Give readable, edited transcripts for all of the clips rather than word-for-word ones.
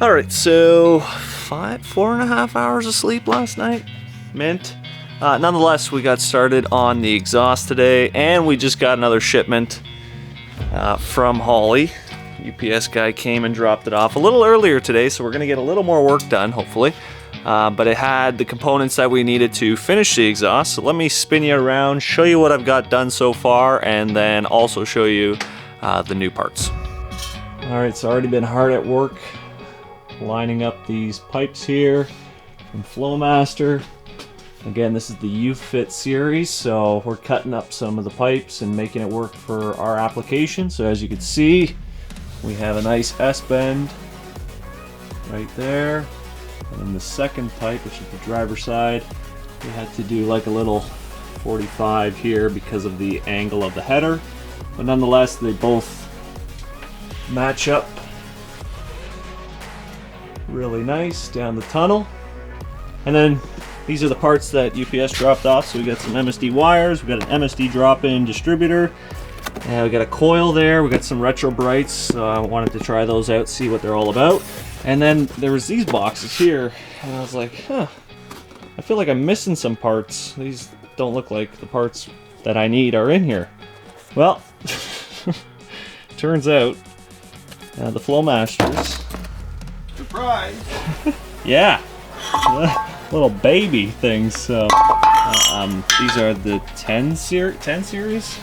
All right, so 4.5 hours of sleep last night, mint. Nonetheless, we got started on the exhaust today, and we just got another shipment from Holly. UPS guy came and dropped it off a little earlier today, so we're gonna get a little more work done, hopefully. But it had the components that we needed to finish the exhaust. So let me spin you around, show you what I've got done so far, and then also show you the new parts. All right, so already been hard at work lining up these pipes here from Flowmaster. Again, this is the U-Fit series, so we're cutting up some of the pipes and making it work for our application. So as you can see, we have a nice S-bend right there. And then the second pipe, which is the driver's side, we had to do like a little 45 here because of the angle of the header. But nonetheless, they both match up really nice down the tunnel. And then these are the parts that UPS dropped off. So we got some MSD wires, we got an MSD drop-in distributor, and we got a coil there. We got some retro brights, so I wanted to try those out, see what they're all about. And then there was these boxes here, and I was like, huh, I feel like I'm missing some parts. These don't look like the parts that I need are in here. Well, turns out the Flowmasters. Surprise! Yeah, little baby things. So these are the 10 series.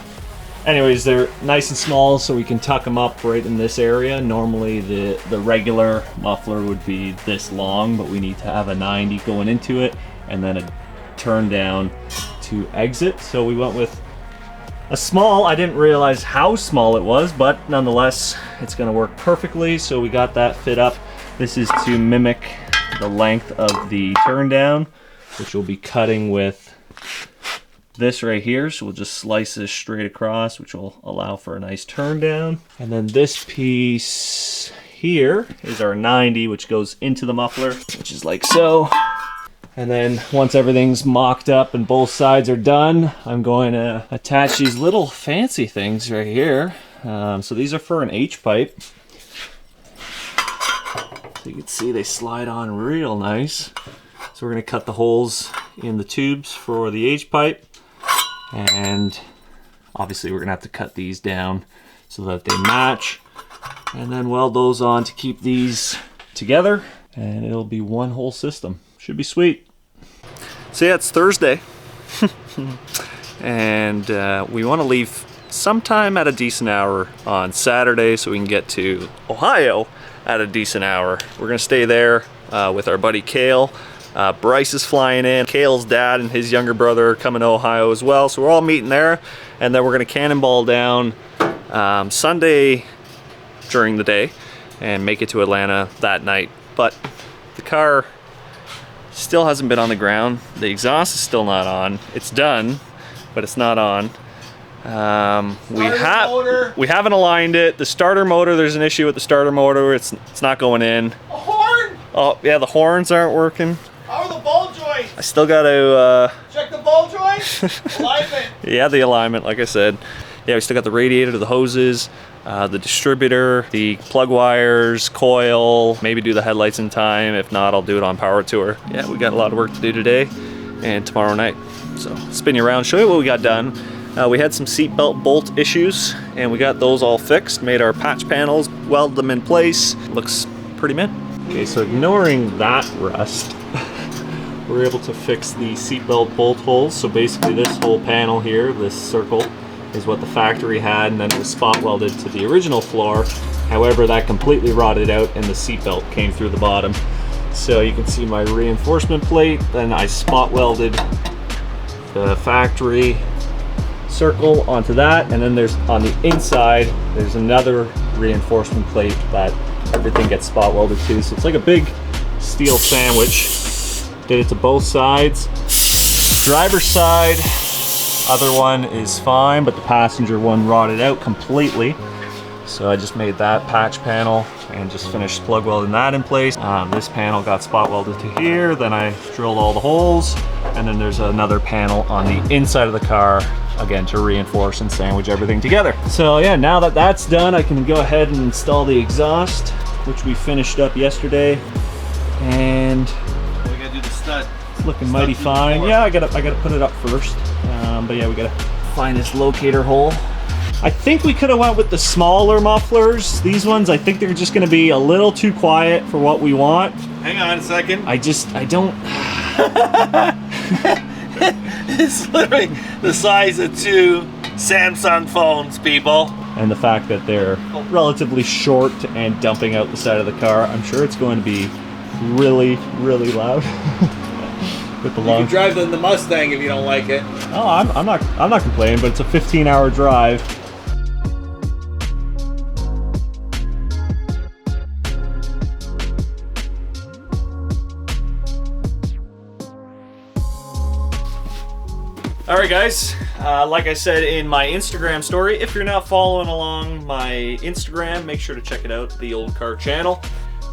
Anyways, they're nice and small, so we can tuck them up right in this area. Normally the regular muffler would be this long, but we need to have a 90 going into it and then a turn down to exit. So we went with a small. I didn't realize how small it was, but nonetheless, it's gonna work perfectly. So we got that fit up. This is to mimic the length of the turn down, which we'll be cutting with this right here. So we'll just slice this straight across, which will allow for a nice turn down. And then this piece here is our 90, which goes into the muffler, which is like so. And then once everything's mocked up and both sides are done, I'm going to attach these little fancy things right here. So these are for an H pipe. So you can see they slide on real nice. So we're going to cut the holes in the tubes for the H pipe. And obviously we're going to have to cut these down so that they match. And then weld those on to keep these together. And it'll be one whole system. Should be sweet. So yeah, it's Thursday. And we want to leave sometime at a decent hour on Saturday so we can get to Ohio at a decent hour. We're gonna stay there with our buddy Kale. Bryce is flying in. Kale's dad and his younger brother are coming to Ohio as well. So we're all meeting there, and then we're gonna cannonball down Sunday during the day and make it to Atlanta that night. But the car still hasn't been on the ground. The exhaust is still not on. It's done, but it's not on. We haven't aligned it. The starter motor, there's an issue with the starter motor. It's not going in. A horn! Oh yeah, the horns aren't working. How are the ball joints? I still got to Check the ball joints. Alignment. yeah, the alignment, like I said. Yeah, we still got the radiator, the hoses, the distributor, the plug wires, coil, maybe do the headlights in time. If not, I'll do it on power tour. Yeah, we got a lot of work to do today and tomorrow night. So spin you around, show you what we got done. We had some seatbelt bolt issues, and we got those all fixed, made our patch panels, welded them in place. Looks pretty mint. Okay, so ignoring that rust, we're able to fix the seatbelt bolt holes. So basically this whole panel here, this circle, is what the factory had, and then it was spot welded to the original floor. However, that completely rotted out and the seatbelt came through the bottom. So you can see my reinforcement plate, then I spot welded the factory circle onto that, and then there's on the inside there's another reinforcement plate that everything gets spot welded to. So it's like a big steel sandwich. Did it to both sides. Driver's side, other one is fine, but the passenger one rotted out completely. So I just made that patch panel and just finished plug welding that in place. This panel got spot welded to here, then I drilled all the holes, and then there's another panel on the inside of the car, again, to reinforce and sandwich everything together. So yeah, now that that's done, I can go ahead and install the exhaust. which we finished up yesterday, and We gotta do the stud. it's looking mighty fine. Yeah, I gotta put it up first. But yeah, we gotta find this locator hole. I think we could have went with the smaller mufflers. These ones, I think they're just gonna be a little too quiet for what we want. Hang on a second. I don't. It's literally the size of 2 Samsung phones, people. And the fact that they're relatively short and dumping out the side of the car, I'm sure it's going to be really, really loud. With the long. You can drive the Mustang if you don't like it. Oh, I'm not complaining, but it's a 15-hour drive. All right, guys, like I said in my Instagram story, if you're not following along my Instagram, make sure to check it out, the Old Car channel.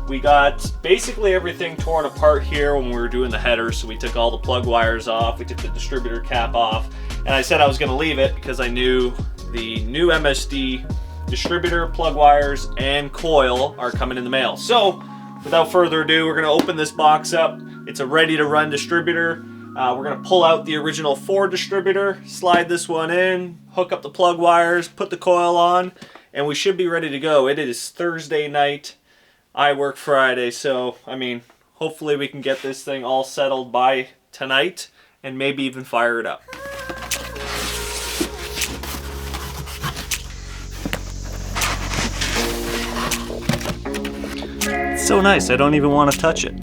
We got basically everything torn apart here when we were doing the headers. So we took all the plug wires off, we took the distributor cap off, and I said I was gonna leave it because I knew the new MSD distributor, plug wires, and coil are coming in the mail. So without further ado, we're gonna open this box up. It's a ready to run distributor. We're gonna pull out the original 4 distributor, slide this one in, hook up the plug wires, put the coil on, and we should be ready to go. It is Thursday night. I work Friday, so I mean, hopefully we can get this thing all settled by tonight and maybe even fire it up. It's so nice, I don't even want to touch it.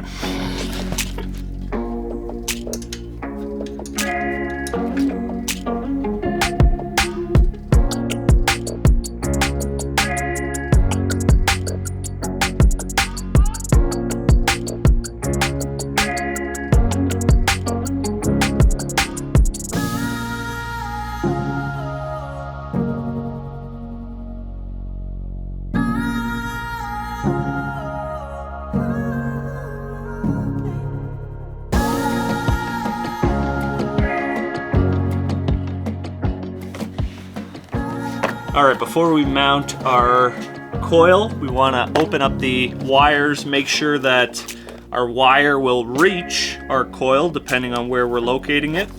All right, before we mount our coil, we want to open up the wires, make sure that our wire will reach our coil depending on where we're locating it.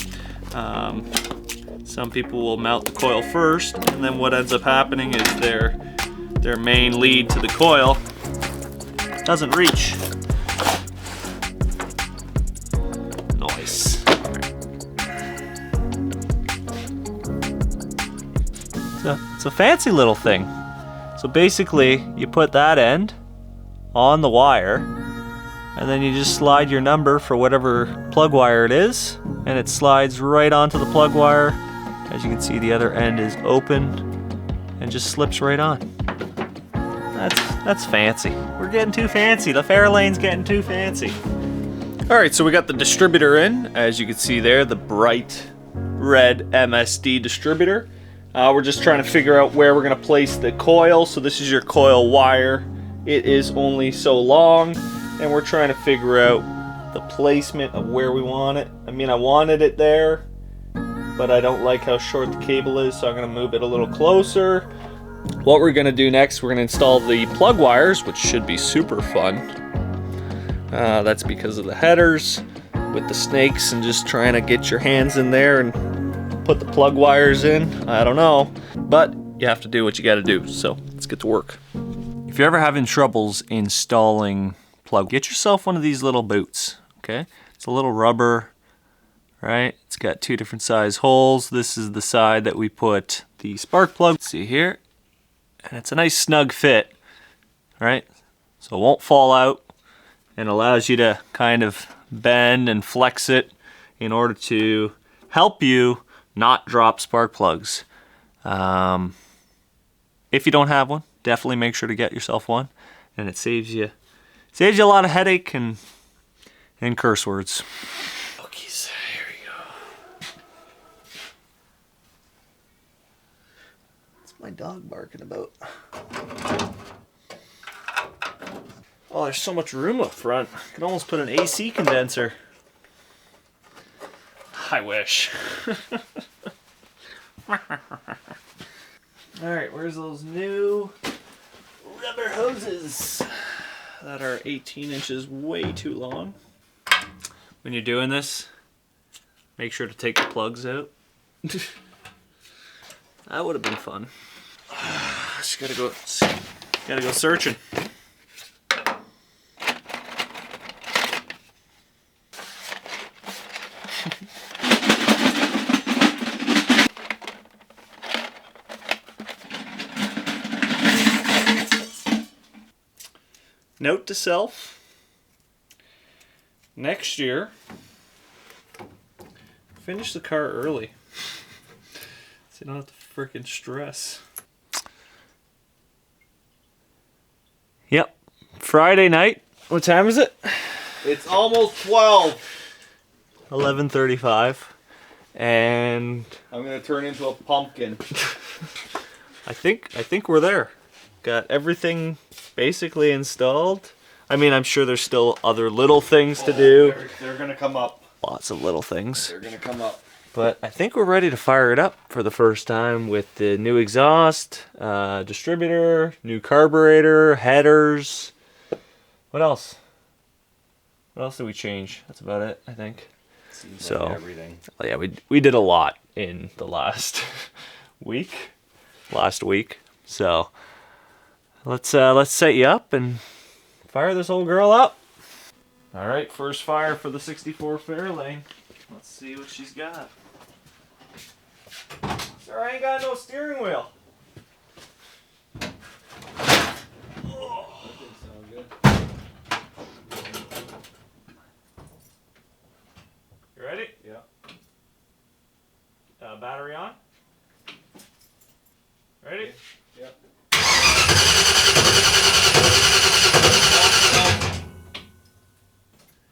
Some people will mount the coil first, and then what ends up happening is their main lead to the coil doesn't reach. Nice. It's a fancy little thing. So basically, you put that end on the wire, and then you just slide your number for whatever plug wire it is, and it slides right onto the plug wire. As you can see, the other end is open and just slips right on. That's fancy. We're getting too fancy. The Fairlane's getting too fancy. All right, so we got the distributor in. As you can see there, the bright red MSD distributor. We're just trying to figure out where we're gonna place the coil. So this is your coil wire. It is only so long, and we're trying to figure out the placement of where we want it. I mean, I wanted it there, but I don't like how short the cable is, so I'm gonna move it a little closer. What we're gonna do next, we're gonna install the plug wires, which should be super fun. That's because of the headers with the snakes and just trying to get your hands in there and put the plug wires in. I don't know, but you have to do what you got to do. So let's get to work. If you're ever having troubles installing plug, get yourself one of these little boots. Okay, it's a little rubber, right? It's got 2 different size holes. This is the side that we put the spark plug. See here, and it's a nice snug fit, right? So it won't fall out, and allows you to kind of bend and flex it in order to help you not drop spark plugs. If you don't have one, definitely make sure to get yourself one, and it saves you a lot of headache and curse words. Okay, so here we go. What's my dog barking about? Oh, there's so much room up front. I could almost put an AC condenser. I wish. Alright, where's those new rubber hoses? that are 18 inches way too long. When you're doing this, make sure to take the plugs out. That would have been fun. Just gotta go searching. Note to self, next year, finish the car early so you don't have to freaking stress. Yep, Friday night. What time is it? It's almost 12. 11:35, and I'm gonna turn into a pumpkin. I think we're there. Got everything basically installed. I mean, I'm sure there's still other little things to do. They're gonna come up. Lots of little things. They're gonna come up. But I think we're ready to fire it up for the first time with the new exhaust, distributor, new carburetor, headers. What else? What else did we change? That's about it, I think. Seems So, like everything. yeah, we did a lot in the last week. So let's set you up and fire this old girl up. All right, first fire for the 64 Fairlane. Let's see what she's got. Sir, I ain't got no steering wheel. You ready? Yeah. Battery on? Ready? Yeah.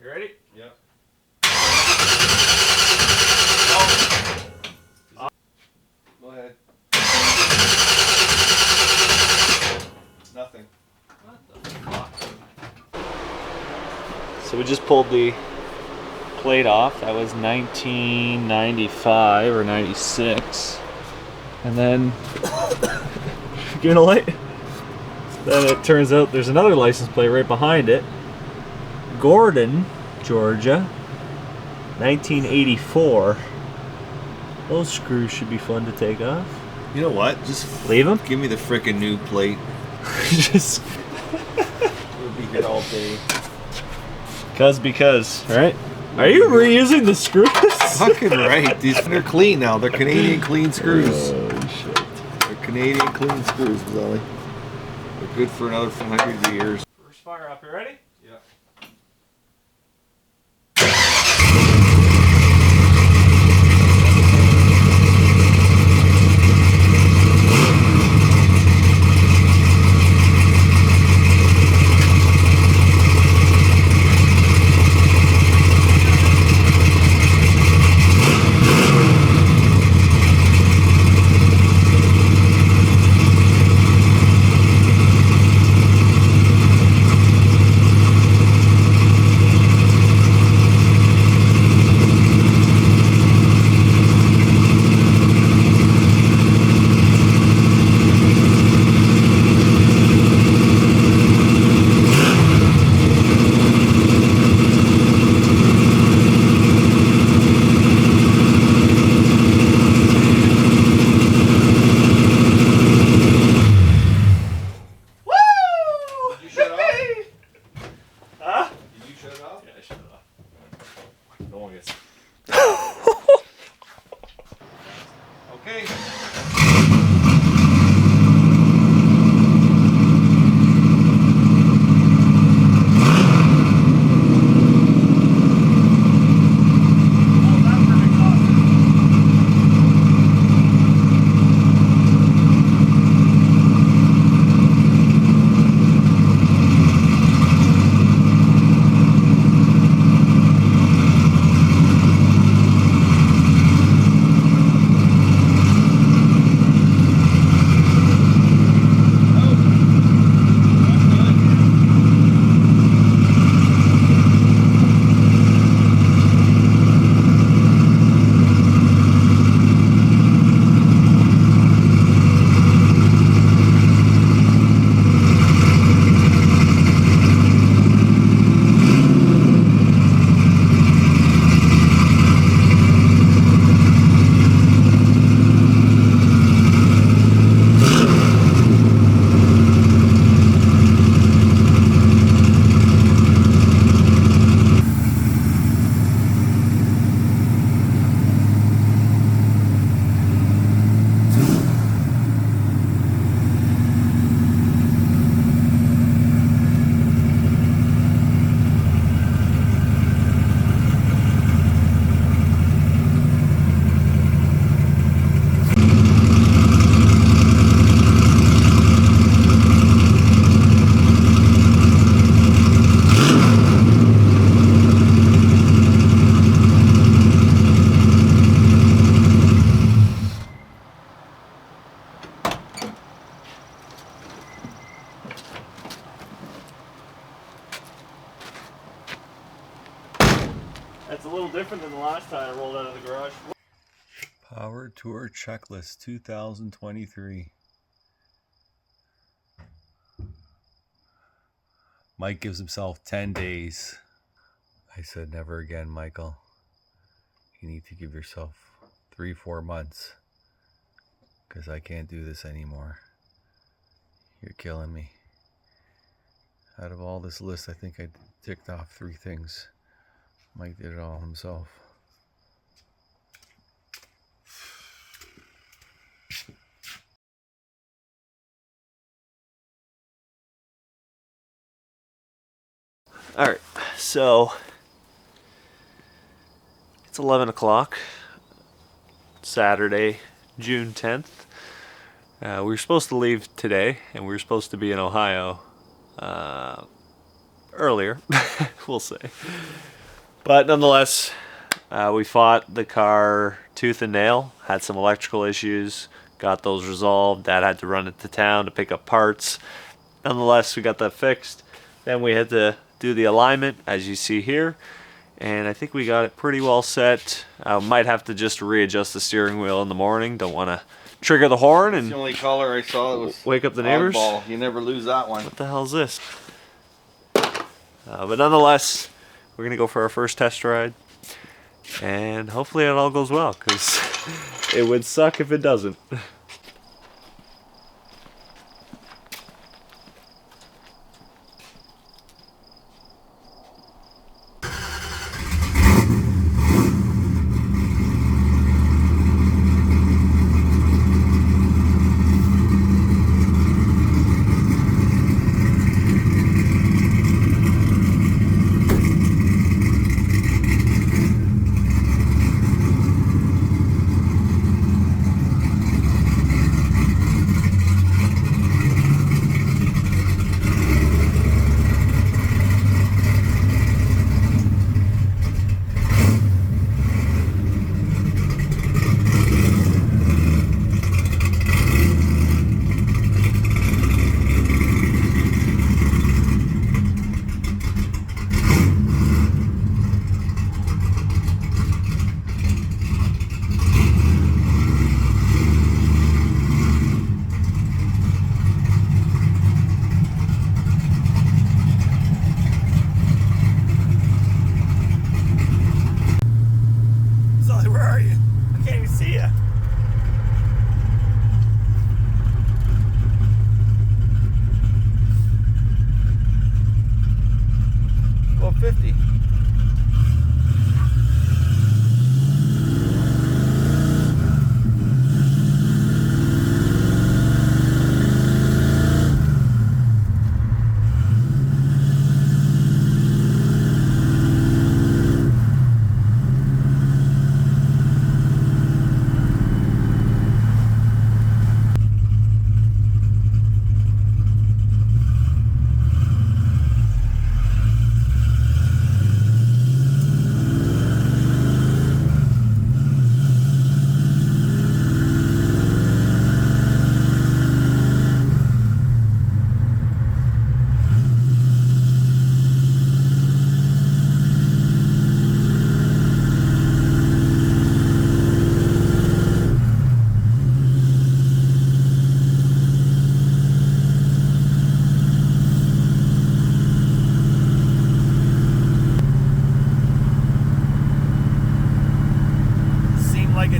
You ready? Yeah. Go ahead. Nothing. What the fuck? So we just pulled the plate off. That was 1995 or 96. And then, give it a light. Then it turns out there's another license plate right behind it. Gordon, Georgia, 1984. Those screws should be fun to take off. You know what? Just Leave them? give me the frickin' new plate. Just We'll be here all day. because, right? Are you reusing the screws? Fucking right. They're clean now. They're Canadian clean screws. Oh, shit. They're Canadian clean screws, Zoe. They're good for another 100 years. First fire up, you ready? Yeah. That's a little different than the last time I rolled out of the garage. Power Tour Checklist 2023. Mike gives himself 10 days. I said, never again, Michael. You need to give yourself 3-4 months. Because I can't do this anymore. You're killing me. Out of all this list, I think I ticked off 3 things. Mike did it all himself. All right, so it's 11 o'clock, Saturday, June 10th. We were supposed to leave today, and we were supposed to be in Ohio earlier, we'll say. But nonetheless, we fought the car tooth and nail, had some electrical issues, got those resolved. Dad had to run into town to pick up parts. Nonetheless, we got that fixed. Then we had to do the alignment, as you see here, and I think we got it pretty well set. Might have to just readjust the steering wheel in the morning. Don't want to trigger the horn and The only color I saw that was wake up the neighbors. oddball. You never lose that one. What the hell is this? But nonetheless, we're gonna go for our first test ride, and hopefully it all goes well, because it would suck if it doesn't.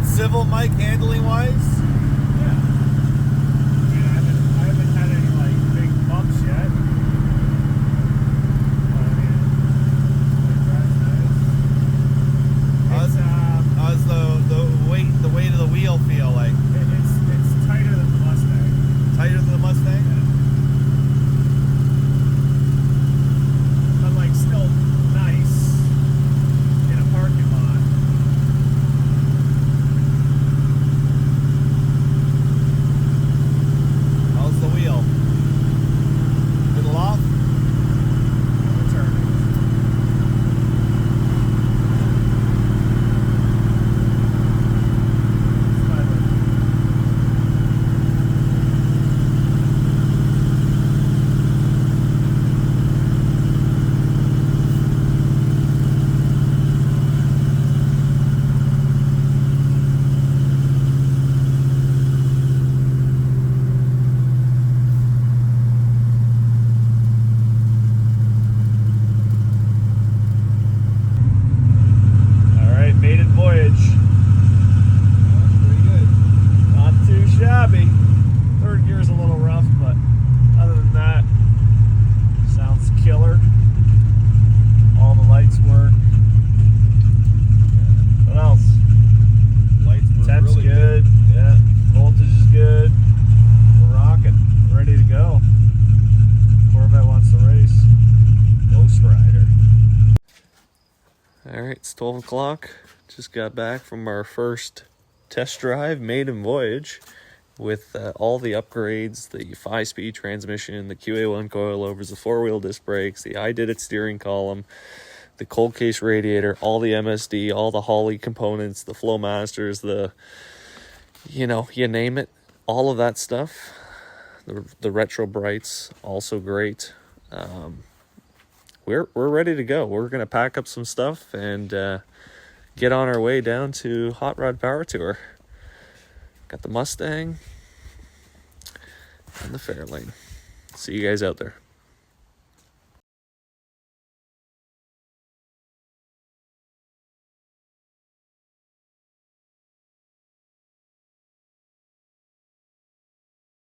Civil, Mike, handling wise? Yeah. I haven't had any like big bumps yet. How's the weight of the wheel feel like? It's tighter than the Mustang. Tighter than the Mustang? Yeah. But like still nice in a parking lot. All right, it's 12 o'clock. Just got back from our first test drive, maiden voyage, with all the upgrades, the 5-speed transmission, the QA1 coilovers, the 4-wheel disc brakes, the I Did It steering column, the cold case radiator, all the MSD, all the Holley components, the Flowmasters, the, you name it, all of that stuff. The retro brights, also great. We're ready to go. We're gonna pack up some stuff and get on our way down to Hot Rod Power Tour. Got the Mustang and the Fairlane. See you guys out there.